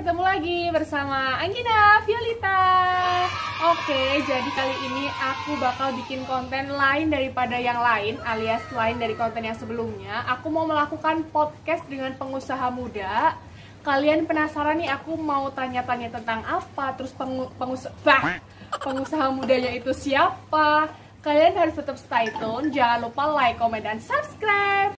ketemu lagi bersama Anggina Violita. Oke, jadi kali ini aku bakal bikin konten lain daripada yang lain, alias lain dari konten yang sebelumnya. Aku mau melakukan podcast dengan pengusaha muda. Kalian penasaran nih aku mau tanya-tanya tentang apa? Terus pengusaha mudanya itu siapa? Kalian harus tetap stay tune. Jangan lupa like, comment, dan subscribe.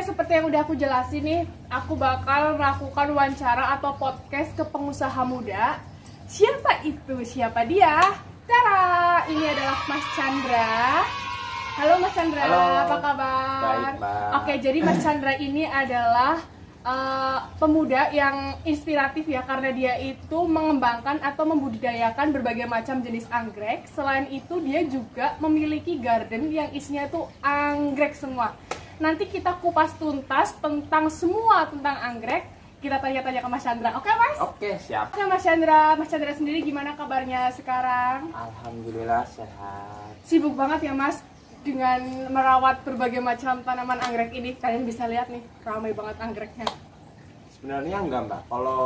Seperti yang udah aku jelasin nih, aku bakal melakukan wawancara atau podcast ke pengusaha muda. Siapa itu? Siapa dia? Tara, ini adalah Mas Chandra. Halo Mas Chandra, halo. Apa kabar? Baik, Mbak. Oke, jadi Mas Chandra ini adalah pemuda yang inspiratif ya, karena dia itu mengembangkan atau membudidayakan berbagai macam jenis anggrek. Selain itu dia juga memiliki garden yang isinya tuh anggrek semua. Nanti kita kupas tuntas tentang semua tentang anggrek. Kita tanya-tanya ke Mas Chandra. Oke, Mas? Oke, siap. Oke, Mas Chandra. Mas Chandra sendiri gimana kabarnya sekarang? Alhamdulillah sehat. Sibuk banget ya, Mas, dengan merawat berbagai macam tanaman anggrek ini. Kalian bisa lihat nih, ramai banget anggreknya. Sebenarnya enggak, Mbak. Kalau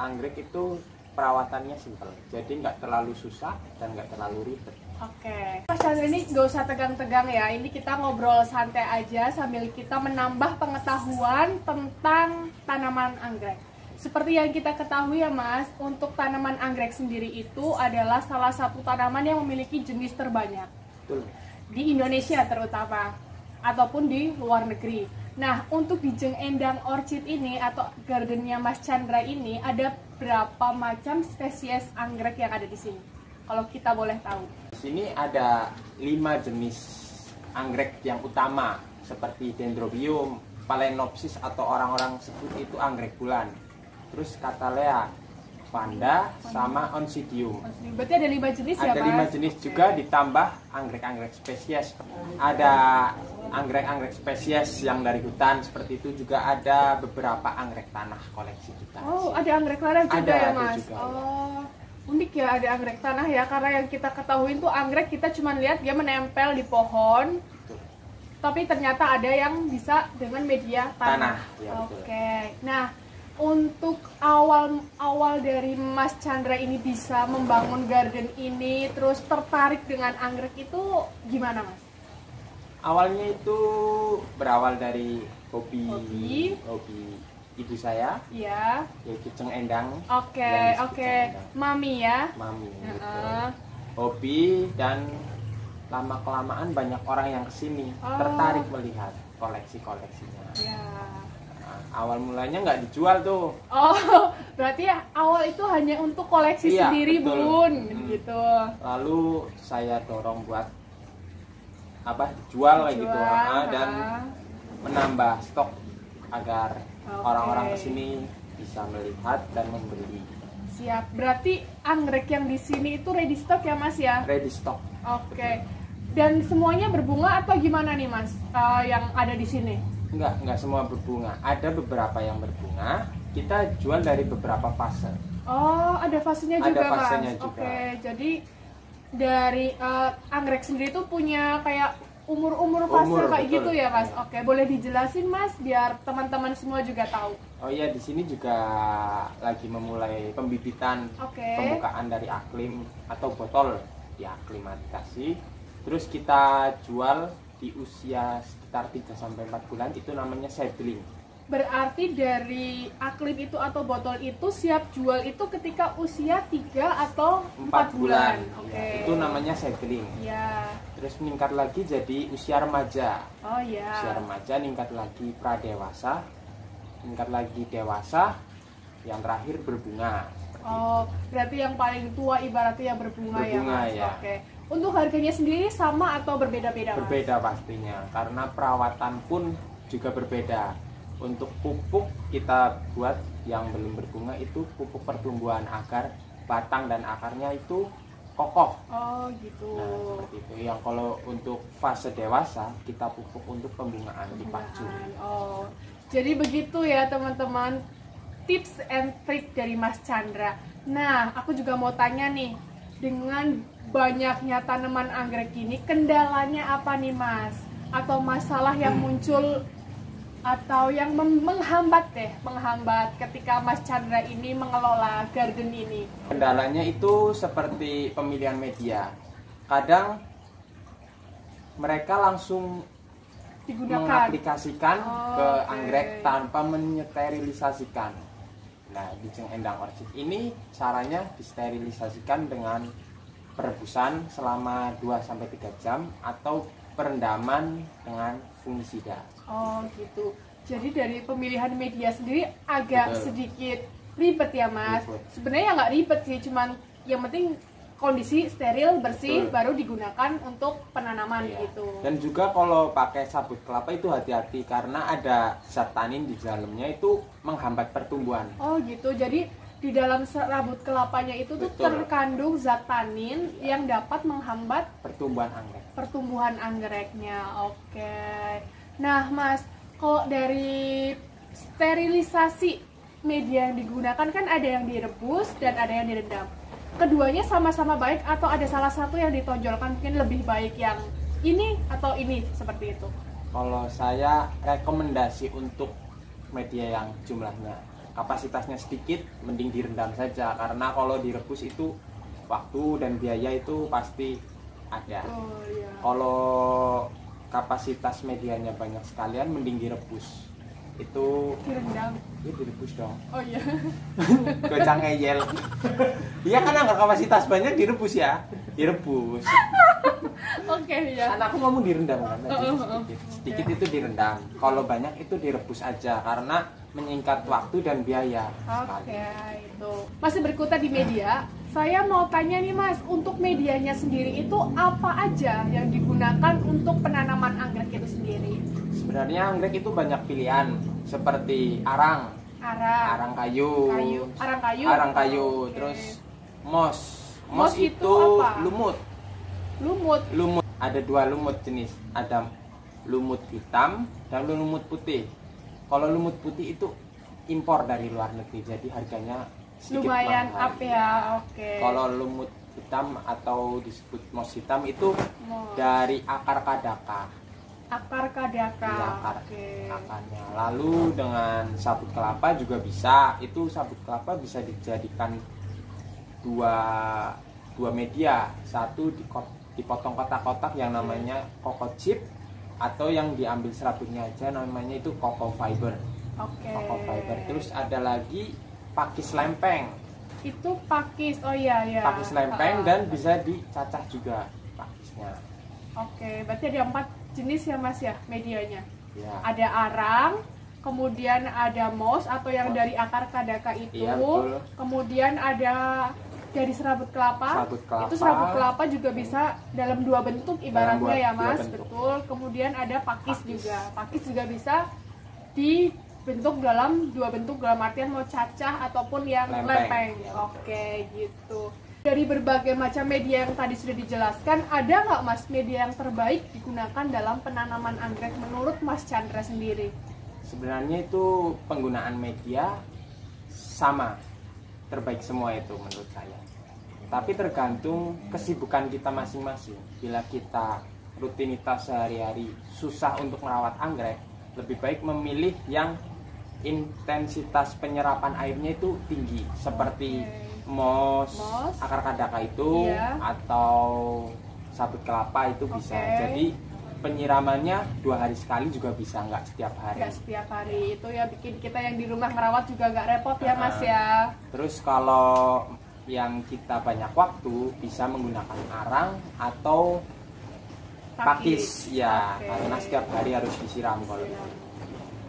anggrek itu perawatannya simpel. Jadi nggak terlalu susah dan nggak terlalu ribet. Oke, Mas Chandra ini gak usah tegang-tegang ya. Ini kita ngobrol santai aja sambil kita menambah pengetahuan tentang tanaman anggrek. Seperti yang kita ketahui ya Mas, untuk tanaman anggrek sendiri itu adalah salah satu tanaman yang memiliki jenis terbanyak. Betul. Di Indonesia terutama, ataupun di luar negeri. Nah, untuk di Jeng Endang Orchid ini atau gardennya Mas Chandra ini, ada berapa macam spesies anggrek yang ada di sini? Kalau kita boleh tahu. Di sini ada 5 jenis anggrek yang utama, seperti Dendrobium, Phalaenopsis atau orang-orang sebut itu anggrek bulan. Terus Cattleya, Vanda, sama Oncidium. Berarti ada 5 jenis ya, Ada Mas? 5 jenis juga, ditambah anggrek-anggrek spesies. Ada anggrek-anggrek spesies yang dari hutan, seperti itu juga ada beberapa anggrek tanah koleksi kita. Oh, ada anggrek tanah juga ya, Ada Mas? juga. Oh, unik ya ada anggrek tanah ya, karena yang kita ketahui itu anggrek kita cuma lihat dia menempel di pohon. Betul. Tapi ternyata ada yang bisa dengan media tanah. Ya, betul. Oke. Nah, untuk awal dari Mas Chandra ini bisa membangun garden ini, terus tertarik dengan anggrek itu gimana, Mas? Awalnya itu berawal dari hobi ibu saya, Iya. yaitu Jeng Endang. Oke, yang disebut oke. Jeng Endang. Mami ya. Mami. Gitu. Heeh. Hobi, dan lama kelamaan banyak orang yang kesini Oh. tertarik melihat koleksinya. Ya. Nah, awal mulanya nggak dijual tuh. Oh, berarti ya awal itu hanya untuk koleksi Iya, sendiri, betul. Bun, gitu. Lalu saya dorong buat dijual kayak gitu, dan menambah stok agar orang-orang kesini bisa melihat dan membeli. Siap. Berarti anggrek yang di sini itu ready stock ya, Mas ya? Ready stock. Oke. Dan semuanya berbunga atau gimana nih, Mas? Yang ada di sini? Enggak semua berbunga. Ada beberapa yang berbunga. Kita jual dari beberapa fase. Oh, ada fasenya juga, Ada fasenya Mas. juga. Oke, jadi dari anggrek sendiri tuh punya kayak umur fase kayak betul. gitu ya, Mas? Ya. Oke, boleh dijelasin, Mas, biar teman-teman semua juga tahu. Oh iya, di sini juga lagi memulai pembibitan, Oke. pembukaan dari aklim atau botol diaklimatisasi. Terus kita jual di usia sekitar 3-4 bulan, itu namanya seedling. Berarti dari aklim itu atau botol itu siap jual itu ketika usia 3 atau 4 bulan. Oke. Ya, itu namanya seedling. Ya. Terus meningkat lagi jadi usia remaja. Oh ya. Usia remaja meningkat lagi pradewasa. meningkat lagi dewasa, yang terakhir berbunga. Oh, berarti yang paling tua ibaratnya yang berbunga ya Berbunga, Mas. ya. Oke. Untuk harganya sendiri sama atau berbeda-beda Mas? Berbeda pastinya, karena perawatan pun juga berbeda. Untuk pupuk kita buat yang belum berbunga itu pupuk pertumbuhan agar batang dan akarnya itu kokoh. Oh gitu. Nah, seperti itu. Yang kalau untuk fase dewasa kita pupuk untuk pembungaan dipacu. Oh, jadi begitu ya teman-teman, tips and trick dari Mas Chandra. Nah, aku juga mau tanya nih, dengan banyaknya tanaman anggrek ini, kendalanya apa nih Mas? Atau masalah yang muncul atau yang menghambat ketika Mas Chandra ini mengelola garden ini? Kendalanya itu seperti pemilihan media. Kadang mereka langsung Digunakan mengaplikasikan ke oke. anggrek tanpa menyterilisasikan. Nah, di Jeng Endang Orchid ini caranya disterilisasikan dengan perebusan selama 2-3 jam atau perendaman dengan fungisida. Oh gitu. Jadi dari pemilihan media sendiri agak Betul. sedikit ribet ya Mas. Ribet. Sebenarnya nggak ribet sih, cuman yang penting kondisi steril, bersih, Betul. baru digunakan untuk penanaman Iya. gitu. Dan juga kalau pakai sabut kelapa itu hati-hati karena ada zat tanin di dalamnya itu menghambat pertumbuhan. Oh gitu. Jadi di dalam serabut kelapanya itu tuh Betul. terkandung zat tanin yang dapat menghambat Pertumbuhan anggrek. pertumbuhan anggreknya. Oke. Nah, Mas, kalau dari sterilisasi media yang digunakan kan ada yang direbus dan ada yang direndam. Keduanya sama-sama baik atau ada salah satu yang ditonjolkan mungkin lebih baik yang ini atau ini seperti itu? Kalau saya rekomendasi untuk media yang jumlahnya kapasitasnya sedikit, mending direndam saja karena kalau direbus itu waktu dan biaya itu pasti ada. Oh iya. Kalau kapasitas medianya banyak sekalian, mending direbus. Itu Direndam. ya direbus dong. Oh iya. Gocang ngeyel. Iya kan angka kapasitas banyak direbus ya, direbus. Oke ya. Kan aku ngomong direndam kan tadi sedikit. Sedikit itu direndam. Kalau banyak itu direbus aja karena menyingkat waktu dan biaya. Oke, itu. Masih berkutat di media. Saya mau tanya nih Mas, untuk medianya sendiri itu apa aja yang digunakan untuk penanaman anggrek itu sendiri? Sebenarnya anggrek itu banyak pilihan seperti arang, arang kayu, Arang kayu. Oke. terus moss. Moss Moss itu itu apa? lumut. Lumut. Ada 2 lumut jenis, ada lumut hitam dan lumut putih. Kalau lumut putih itu impor dari luar negeri, jadi harganya sedikit Lumayan mahal. up ya. Oke. Kalau lumut hitam atau disebut moss hitam itu Moss. dari akar kadaka. Akar kadaka. Iya, akar Oke. akarnya. Lalu dengan sabut kelapa juga bisa. Itu sabut kelapa bisa dijadikan dua media. Satu dipotong kotak-kotak yang namanya coco chip, atau yang diambil serabutnya aja namanya itu coco fiber. Oke. Coco fiber. Terus ada lagi pakis lempeng. Itu pakis. Oh iya ya. Pakis lempeng dan bisa dicacah juga pakisnya. Oke, berarti ada 4 jenis ya Mas ya medianya. Ya. Ada arang, kemudian ada moss atau yang dari akar kadaka itu, Iya, betul. kemudian ada dari serabut kelapa. Serabut kelapa. Itu serabut kelapa juga bisa dalam 2 bentuk ibaratnya ya dua Mas, bentuk. betul. Kemudian ada pakis Pakis. juga. Pakis juga bisa dibentuk dalam 2 bentuk, dalam artian mau cacah ataupun yang lempeng. Ya, Oke, gitu. Dari berbagai macam media yang tadi sudah dijelaskan, ada nggak Mas media yang terbaik digunakan dalam penanaman anggrek menurut Mas Chandra sendiri? Sebenarnya itu penggunaan media sama, terbaik semua itu menurut saya. Tapi tergantung kesibukan kita masing-masing. Bila kita rutinitas sehari-hari susah untuk merawat anggrek, lebih baik memilih yang intensitas penyerapan airnya itu tinggi, seperti moss, akar kadaka itu, Iya. atau sabut kelapa itu bisa. Oke. Jadi penyiramannya 2 hari sekali juga bisa, nggak setiap hari. Nggak setiap hari, itu ya bikin kita yang di rumah merawat juga nggak repot ya Mas ya. Terus kalau yang kita banyak waktu bisa menggunakan arang atau pakis ya, Oke. karena setiap hari harus disiram kalau.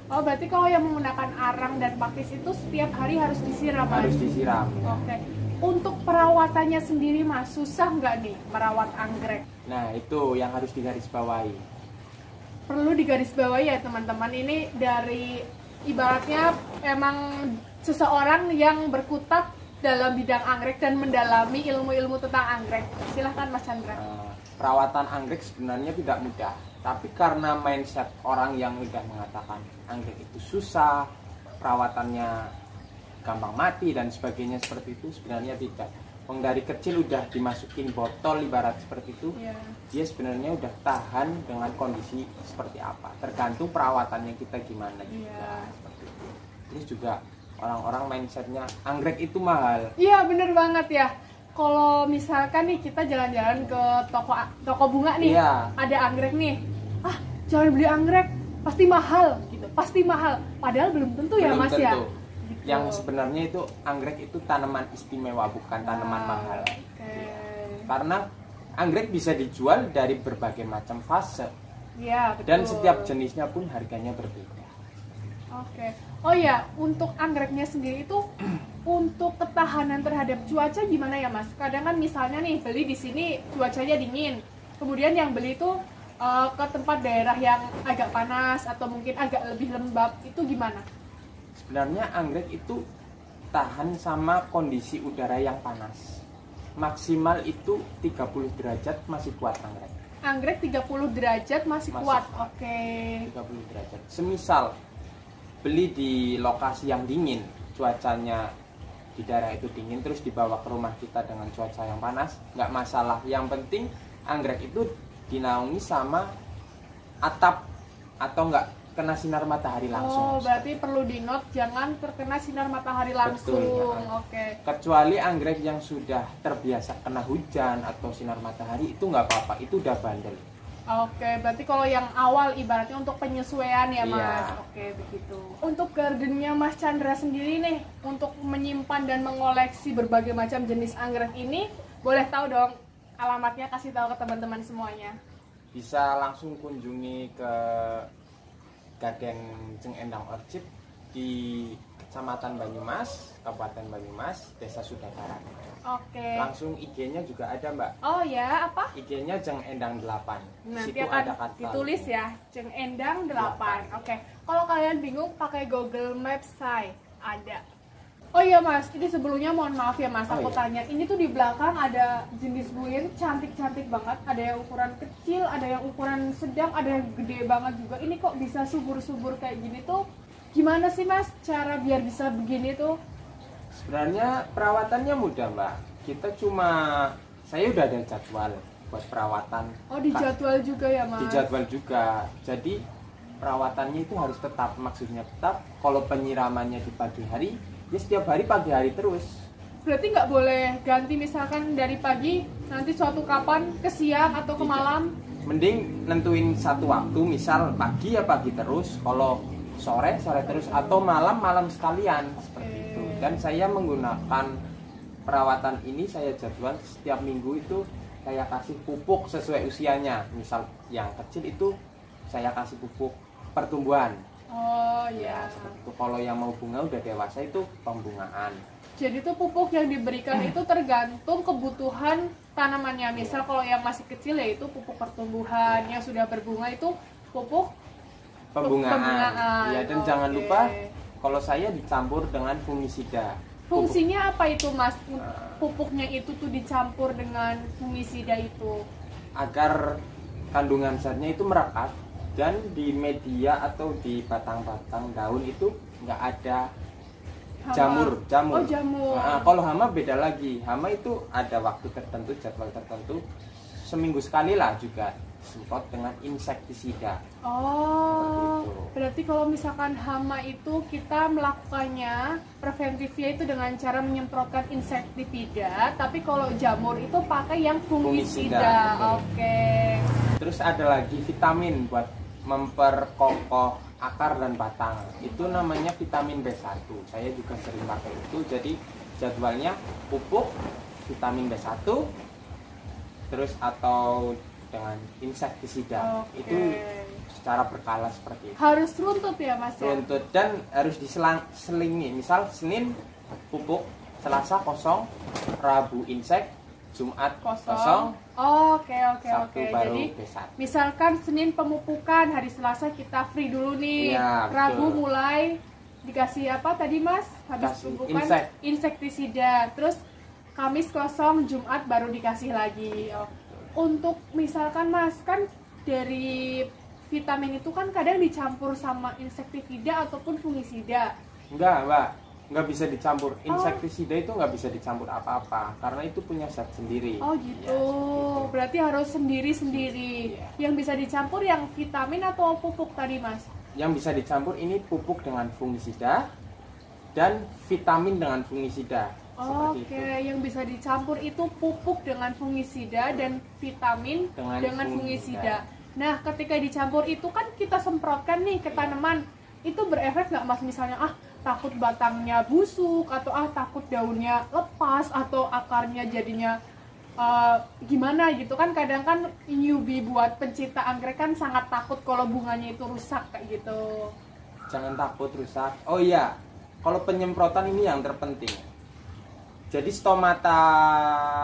Oh, berarti kalau yang menggunakan arang dan pakis itu setiap hari harus disiram, Mas? Harus disiram. Oke. Untuk perawatannya sendiri, Mas, susah nggak nih merawat anggrek? Nah, itu yang harus digarisbawahi. Perlu digarisbawahi ya, teman-teman. Ini dari ibaratnya emang seseorang yang berkutat dalam bidang anggrek dan mendalami ilmu-ilmu tentang anggrek. Silahkan, Mas Chandra. Perawatan anggrek sebenarnya tidak mudah. Tapi karena mindset orang yang udah mengatakan anggrek itu susah, perawatannya gampang mati dan sebagainya seperti itu, sebenarnya tidak. Dari kecil udah dimasukin botol ibarat seperti itu, dia sebenarnya udah tahan dengan kondisi seperti apa. Tergantung perawatannya kita gimana juga. Seperti itu. Terus juga orang-orang mindsetnya anggrek itu mahal. Iya, bener banget ya. Kalau misalkan nih kita jalan-jalan ke toko bunga nih, ada anggrek nih, jangan beli anggrek, pasti mahal gitu, pasti mahal. Padahal belum tentu ya, Mas, ya. Gitu. Yang sebenarnya itu anggrek itu tanaman istimewa, bukan tanaman mahal. Karena anggrek bisa dijual dari berbagai macam fase. Iya, betul. Dan setiap jenisnya pun harganya berbeda. Oke. Oh ya, untuk anggreknya sendiri itu untuk ketahanan terhadap cuaca gimana ya, Mas? Kadang kan misalnya nih beli di sini cuacanya dingin, kemudian yang beli itu ke tempat daerah yang agak panas atau mungkin agak lebih lembab, itu gimana? Sebenarnya anggrek itu tahan sama kondisi udara yang panas. Maksimal itu 30 derajat masih kuat anggrek. Anggrek 30 derajat masih kuat. Oke. 30 derajat. Semisal beli di lokasi yang dingin, cuacanya di daerah itu dingin, terus dibawa ke rumah kita dengan cuaca yang panas, nggak masalah. Yang penting anggrek itu dinaungi sama atap atau nggak kena sinar matahari langsung. Oh, berarti perlu di-note jangan terkena sinar matahari langsung. Betul, Oke. Kecuali anggrek yang sudah terbiasa kena hujan atau sinar matahari itu nggak apa-apa, itu udah bandel. Oke, berarti kalau yang awal ibaratnya untuk penyesuaian ya, Mas. Iya. Oke, begitu. Untuk gardennya Mas Chandra sendiri nih, untuk menyimpan dan mengoleksi berbagai macam jenis anggrek ini, boleh tahu dong alamatnya, kasih tahu ke teman-teman semuanya. Bisa langsung kunjungi ke Garden Jeng Endang Orchid di Kecamatan Banyumas, Kabupaten Banyumas, Desa Sudakaran. Oke. Langsung IG-nya juga ada, Mbak. Oh ya, apa? IG-nya Jeng Endang 8. Nanti Situ akan ada kata ditulis ya, Jeng Endang 8. Oke. Kalau kalian bingung pakai Google Maps saya ada. Oh iya, Mas, ini sebelumnya mohon maaf ya, Mas, aku tanya. Ini tuh di belakang ada jenis buaya cantik-cantik banget. Ada yang ukuran kecil, ada yang ukuran sedang, ada yang gede banget juga. Ini kok bisa subur-subur kayak gini tuh? Gimana sih, Mas, cara biar bisa begini tuh? Sebenarnya perawatannya mudah, Mbak. Saya udah ada jadwal buat perawatan. Oh, dijadwal juga ya, Mas? Dijadwal juga. Jadi perawatannya itu harus tetap, maksudnya tetap. Kalau penyiramannya di pagi hari, ya setiap hari pagi hari terus. Berarti nggak boleh ganti misalkan dari pagi nanti suatu kapan ke siang atau ke malam? Mending nentuin satu waktu, misal pagi ya pagi terus, kalau sore terus, atau malam sekalian seperti itu. Dan saya menggunakan perawatan ini, saya jadwal setiap minggu itu saya kasih pupuk sesuai usianya. Misal yang kecil itu saya kasih pupuk pertumbuhan. Oh iya. Seperti itu. Kalau yang mau bunga udah dewasa itu pembungaan. Jadi tuh pupuk yang diberikan itu tergantung kebutuhan tanamannya. Misal kalau yang masih kecil ya itu pupuk pertumbuhan, yang sudah berbunga itu pupuk pembungaan. Ya, dan jangan lupa kalau saya dicampur dengan fungisida. Fungsinya apa itu, Mas? Pupuknya itu tuh dicampur dengan fungisida itu agar kandungan zatnya itu merekat dan di media atau di batang-batang daun itu nggak ada jamur. Oh, jamur. Nah, kalau hama beda lagi. Hama itu ada waktu tertentu, jadwal tertentu, seminggu sekali lah juga semprot dengan insektisida. Oh, berarti kalau misalkan hama itu kita melakukannya preventifnya itu dengan cara menyemprotkan insektisida, tapi kalau jamur itu pakai yang fungisida. Oke. Terus ada lagi vitamin buat memperkokoh akar dan batang. Itu namanya vitamin B1. Saya juga sering pakai itu. Jadi jadwalnya pupuk vitamin B1 terus atau dengan insektisida. Itu cara berkala seperti itu. Harus runtut ya Mas ya? Runtut dan harus diselingi. Misal Senin pupuk, Selasa kosong, Rabu insek, Jumat kosong, Oke. Sabtu baru Jadi besar. misalkan Senin pemupukan, hari Selasa kita free dulu nih. Iya, Rabu betul. mulai dikasih apa tadi Mas? Habis Kasih pemupukan insektisida. Terus Kamis kosong, Jumat baru dikasih lagi. Untuk misalkan Mas, kan dari vitamin itu kan kadang dicampur sama insektisida ataupun fungisida. Enggak bisa dicampur. Insektisida itu nggak bisa dicampur apa-apa karena itu punya zat sendiri. Oh gitu. Ya, seperti Berarti harus sendiri-sendiri. Iya. Yang bisa dicampur yang vitamin atau pupuk tadi Mas? Yang bisa dicampur ini pupuk dengan fungisida dan vitamin dengan fungisida. Seperti Oke, itu. yang bisa dicampur itu pupuk dengan fungisida dan vitamin dengan fungisida. Nah, ketika dicampur itu kan kita semprotkan nih ke tanaman. Itu berefek nggak Mas? Misalnya takut batangnya busuk atau takut daunnya lepas atau akarnya jadinya gimana gitu kan. Kadang kan newbie buat pencinta anggrek kan sangat takut kalau bunganya itu rusak kayak gitu. Jangan takut rusak. Oh iya, kalau penyemprotan ini yang terpenting. Jadi stomata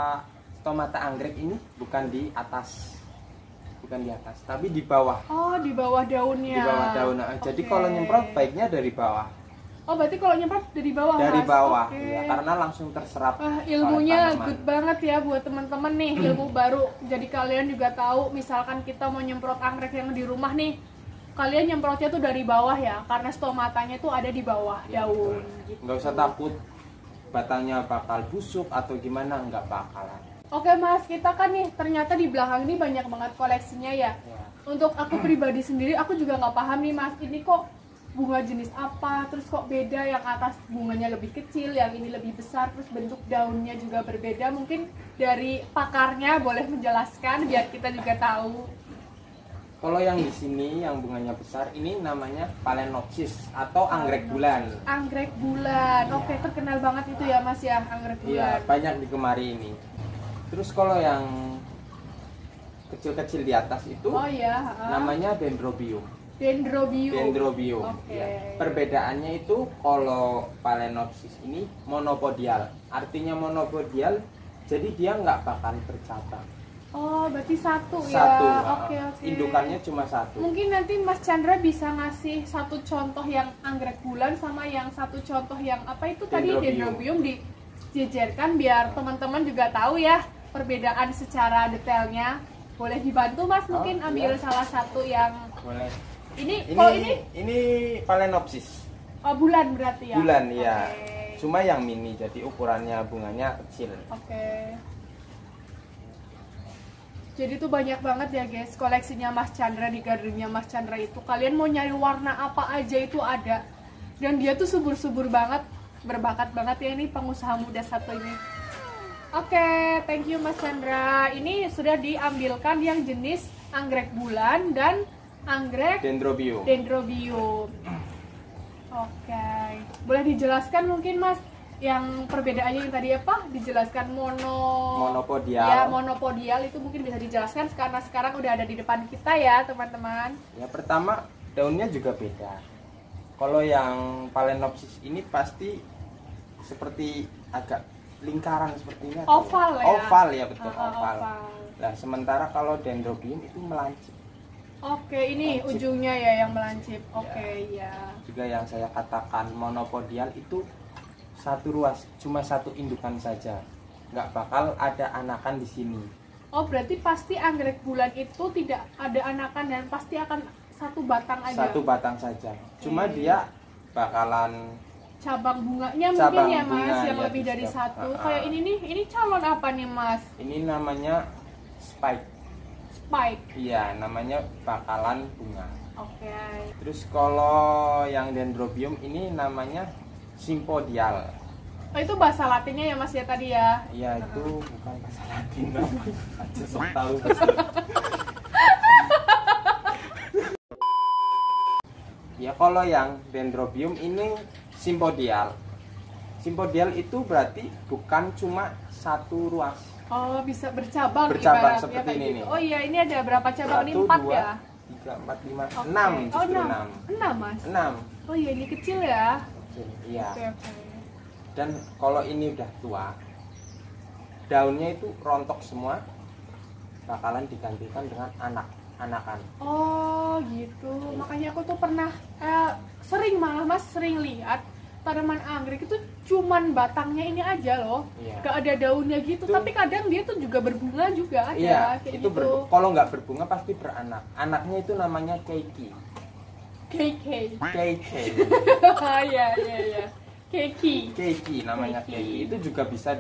anggrek ini bukan di atas, tapi di bawah. Oh, di bawah daunnya. Di bawah daun. Jadi kalau nyemprot baiknya dari bawah. Oh, berarti kalau nyemprot dari bawah, Dari Mas? bawah, Oke. ya, karena langsung terserap. Ilmunya oleh tanaman. good banget ya buat teman-teman nih, ilmu baru. Jadi kalian juga tahu, misalkan kita mau nyemprot anggrek yang di rumah nih, kalian nyemprotnya tuh dari bawah ya, karena stomatanya tuh ada di bawah daun. Gitu. Nggak usah takut batangnya bakal busuk atau gimana, nggak bakalan. Oke Mas, kita kan nih ternyata di belakang ini banyak banget koleksinya ya. Ya. Untuk aku pribadi sendiri, aku juga nggak paham nih Mas, ini kok bunga jenis apa, terus kok beda, yang atas bunganya lebih kecil, yang ini lebih besar, terus bentuk daunnya juga berbeda. Mungkin dari pakarnya boleh menjelaskan biar kita juga tahu. Kalau yang di sini yang bunganya besar ini namanya Phalaenopsis atau anggrek bulan. Anggrek bulan, oke, terkenal banget itu ya Mas ya, anggrek Iya, bulan. banyak digemari ini. Terus kalau yang kecil-kecil di atas itu Oh iya, namanya Dendrobium. Dendrobium. Oke. Ya. Perbedaannya itu kalau Phalaenopsis ini monopodial. Artinya monopodial, jadi dia nggak bakal bercabang. Oh, berarti satu ya. Satu. Oke. Indukannya cuma satu. Mungkin nanti Mas Chandra bisa ngasih satu contoh yang anggrek bulan sama yang satu contoh yang apa itu tadi Dendrobium dijejerkan biar teman-teman juga tahu ya perbedaan secara detailnya. Boleh dibantu Mas mungkin ambil iya. salah satu yang Boleh. Ini Phalaenopsis. bulan berarti ya. Bulan ya. Oke. Cuma yang mini, jadi ukurannya bunganya kecil. Oke. Jadi tuh banyak banget ya guys koleksinya Mas Chandra di gardennya Mas Chandra itu. Kalian mau nyari warna apa aja itu ada. Dan dia tuh subur-subur banget, berbakat banget ya ini pengusaha muda satu ini. Oke, thank you Mas Chandra. Ini sudah diambilkan yang jenis anggrek bulan dan anggrek Dendrobium. Oke. Boleh dijelaskan mungkin Mas yang perbedaannya yang tadi apa? Dijelaskan Monopodial. Ya, monopodial itu mungkin bisa dijelaskan karena sekarang udah ada di depan kita ya, teman-teman. Ya, pertama daunnya juga beda. Kalau yang Phalaenopsis ini pasti seperti agak lingkaran seperti ini. Oval ya. Oval ya, betul, oval. Nah, sementara kalau Dendrobium itu melancip. Oke, ini Lancip. ujungnya ya yang melancip. Oke, ya. Juga yang saya katakan monopodial itu satu ruas, cuma satu indukan saja. Nggak bakal ada anakan di sini. Oh, berarti pasti anggrek bulan itu tidak ada anakan dan pasti akan satu batang aja. Satu batang saja. Cuma dia bakalan cabang bunganya mungkin cabang ya Mas bunga, yang ya, lebih dari bisa. satu. Kayak ini calon apa nih Mas? ini namanya spike. Spike. Iya, namanya bakalan bunga. Oke. Terus kalau yang Dendrobium ini namanya simpodial. Oh, itu bahasa Latinnya ya Mas ya tadi ya? Iya, itu bukan bahasa Latin. Aja sok tahu. Ya, kalau yang Dendrobium ini simpodial. Simpodial itu berarti bukan cuma satu ruas. Oh, bisa bercabang Bercabang ibaratnya seperti kayak ini gitu. nih. Oh iya, ini ada berapa cabang? Ini 4 ya? 3, 4, 5, Oke. 6 Oh, justru 6. 6, Mas. 6. Oh iya, ini kecil ya. Iya. Oke, oke. Dan kalau ini udah tua, daunnya itu rontok semua, bakalan digantikan dengan anakan. Oh gitu, makanya aku tuh pernah sering malah Mas sering lihat tanaman anggrek itu cuman batangnya ini aja loh, Iya. gak ada daunnya gitu. Itu- Tapi kadang dia tuh juga berbunga juga ada Iya, kayak itu gitu. kalau nggak berbunga pasti beranak. Anaknya itu namanya keiki. KK. Keiki. Iya iya iya. Keki. Keiki namanya Keiki. keiki. Itu juga bisa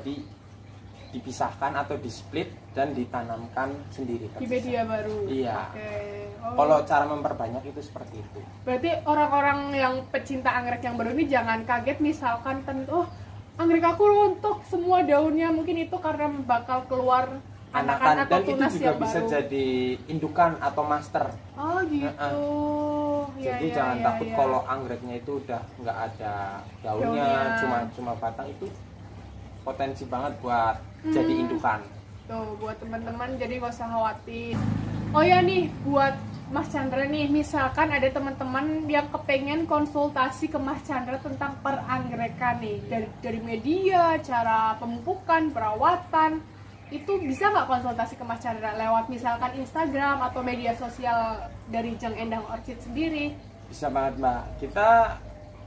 dipisahkan atau di split dan ditanamkan sendiri. Di media baru. Iya. Oke. Oh. Kalau cara memperbanyak itu seperti itu. Berarti orang-orang yang pecinta anggrek yang baru ini jangan kaget misalkan oh anggrek aku rontok semua daunnya, mungkin itu karena bakal keluar anakan atau dan itu tunas juga yang bisa baru. jadi indukan atau master. Oh gitu. Iya, Jadi iya, jangan iya, takut iya. kalau anggreknya itu udah nggak ada daunnya, Daunnya. cuma batang, itu potensi banget buat jadi indukan. Tuh buat teman-teman jadi gak usah khawatir. Oh ya nih buat Mas Chandra nih, misalkan ada teman-teman yang kepengen konsultasi ke Mas Chandra tentang peranggerekan nih, dari media, cara pemupukan, perawatan, itu bisa nggak konsultasi ke Mas Chandra lewat misalkan Instagram atau media sosial dari Jeng Endang Orchid sendiri? Bisa banget Mbak. Kita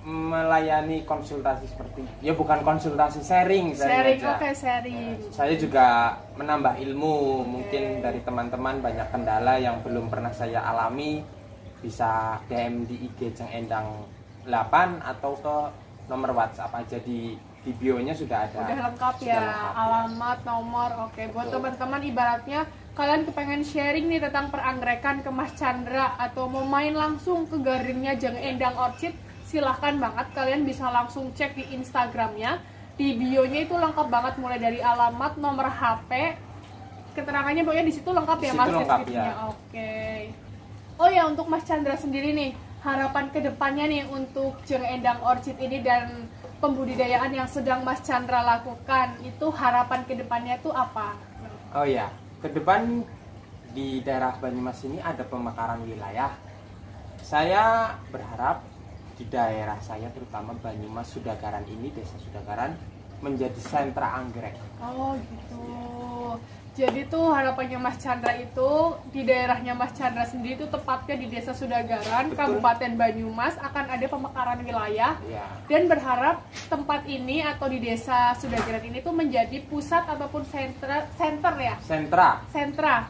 melayani konsultasi seperti, ya bukan konsultasi, sharing Sharing, aja. oke, sharing. Saya juga menambah ilmu. Oke. Mungkin dari teman-teman banyak kendala yang belum pernah saya alami, bisa DM di IG Jeng Endang 8 atau ke nomor WhatsApp aja, di bio-nya sudah ada. Udah lengkap Sudah ya, lengkap, ya. alamat, nomor. Oke, buat Betul. teman-teman ibaratnya kalian kepengen sharing nih tentang peranggerekan ke Mas Chandra atau mau main langsung ke gardennya Jeng Endang Orchid, silahkan banget kalian bisa langsung cek di Instagramnya. Di bio-nya itu lengkap banget, mulai dari alamat, nomor HP, keterangannya pokoknya di situ lengkap ya Di Mas situ lengkap, deskripsinya. ya. Oke. Oh ya, untuk Mas Chandra sendiri nih, harapan kedepannya nih untuk Jeng Endang Orchid ini dan pembudidayaan yang sedang Mas Chandra lakukan, itu harapan kedepannya tuh apa? Oh ya, ke depan di daerah Banyumas ini ada pemekaran wilayah. Saya berharap di daerah saya, terutama Banyumas Sudagaran ini, desa Sudagaran, menjadi sentra anggrek. Oh gitu. Jadi tuh harapannya Mas Chandra itu di daerahnya Mas Chandra sendiri itu tepatnya di Desa Sudagaran, Betul. Kabupaten Banyumas akan ada pemekaran wilayah. Ya, Dan berharap tempat ini atau di Desa Sudagaran ini tuh menjadi pusat ataupun center ya. Sentra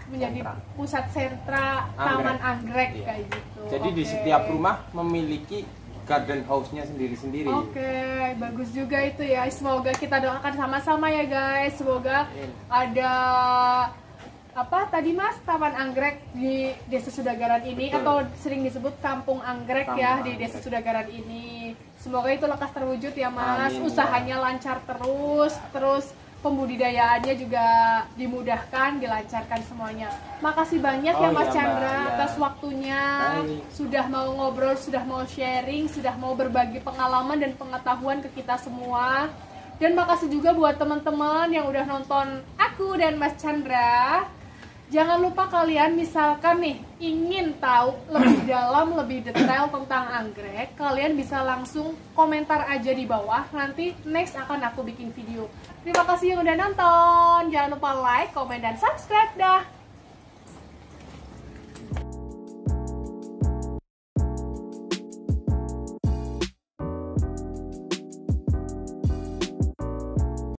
menjadi Sentra. pusat sentra taman anggrek Iya. kayak gitu. jadi di Oke. setiap rumah memiliki garden house-nya sendiri-sendiri. Oke, bagus juga itu ya. Semoga kita doakan sama-sama ya guys. Semoga Amin. ada apa tadi Mas, taman anggrek di Desa Sudagaran ini. Betul. Atau sering disebut Kampung Anggrek Kampung ya di Anggrek. Desa Sudagaran ini. Semoga itu lekas terwujud ya Mas. Amin, Usahanya lancar terus pembudidayaannya juga dimudahkan, dilancarkan semuanya. Makasih banyak ya Oh Mas iya, Mbak. Chandra Iya. atas waktunya. Baik. Sudah mau ngobrol, sudah mau sharing, sudah mau berbagi pengalaman dan pengetahuan ke kita semua. Dan makasih juga buat teman-teman yang udah nonton aku dan Mas Chandra. Jangan lupa kalian misalkan nih ingin tahu lebih dalam, lebih detail tentang anggrek, kalian bisa langsung komentar aja di bawah. Nanti next akan aku bikin video. Terima kasih yang udah nonton. Jangan lupa like, komen, dan subscribe dah.